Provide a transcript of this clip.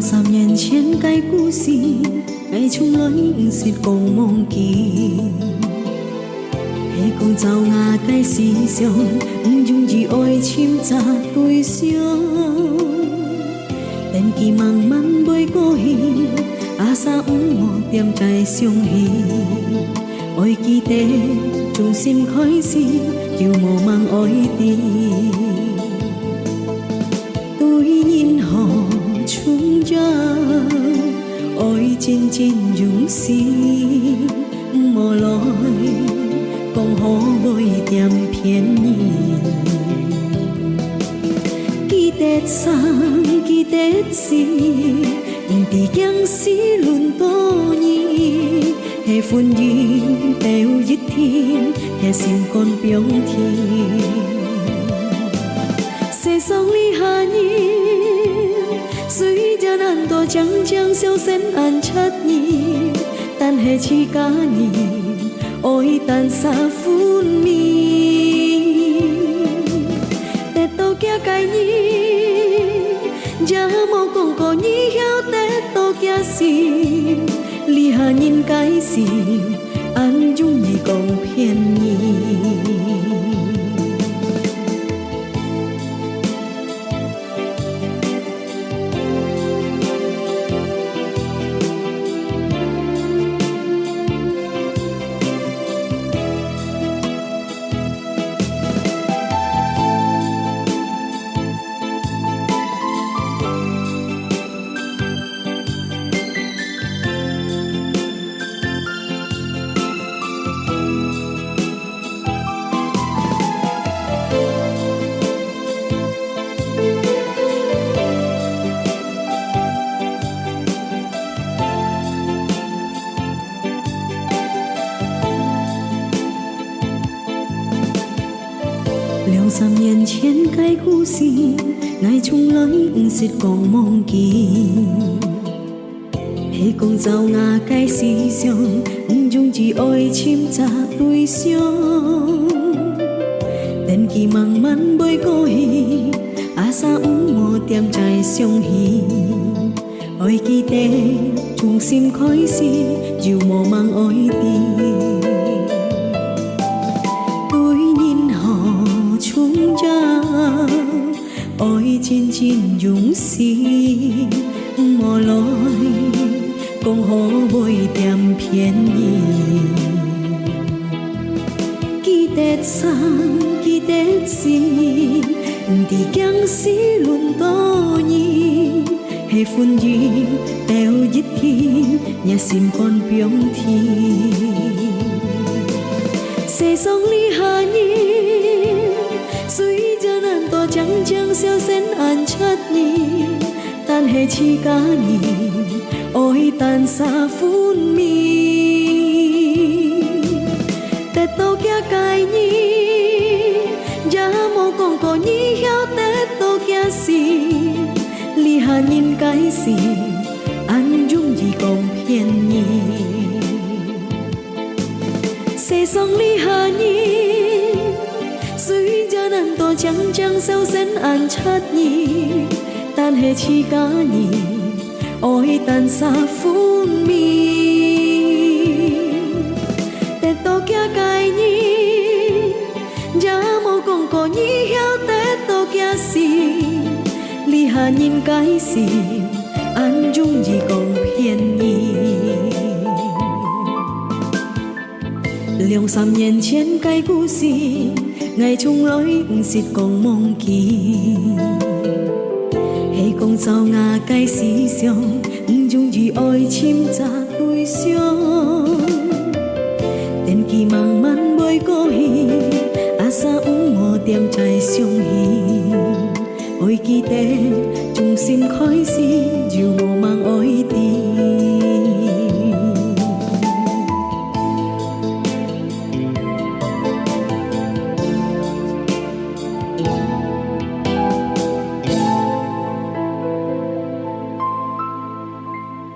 2、3年前嘅故事，我從來唔是講忘記。係講走牙嘅思想，唔容易愛簽擇對象。但佢慢慢會過去，阿沙唔我點在相戲。愛記得從心開始，要無望愛啲。對人何重要？愛漸漸用心，無來講可會點便宜。記得生，記得死，唔知將是輪多年，係歡迎到一天，係心肝表天。世上離下年。雖然難多將將小聲安七年，但係似假年愛但灑歡面，得到嘅概念，也冇講過以後得到嘅事，離下年解釋，安容易講便宜。2、3年前嘅故事，我從來唔是講忘記。係講走牙嘅思想，唔容易愛簽擇對象。但佢慢慢會過去，阿沙唔我點在相戲。愛記得從心開始，要無望愛啲。愛漸漸用心，無來講可會點便宜。記得生，記得死，唔知將是輪多年，係歡迎到一天，也心肝表天。世上離下年。雖然難多將將小聲安七年，但係似假年愛但灑歡面，得到嘅概念，也冇講過以後得到嘅事，離下年解釋，安容易講便宜。世上離下年。雖然難多將將小聲安七年，但係似假年愛但灑歡面，得到嘅概念，也冇講過以後得到嘅事，離下年解釋，安容易講便宜。2、3年前嘅故事。我從來唔是講忘記，係講走牙嘅思想，唔容易愛簽擇對象。但佢慢慢會過去，阿沙唔我點在相戲。愛記得從心開始，要我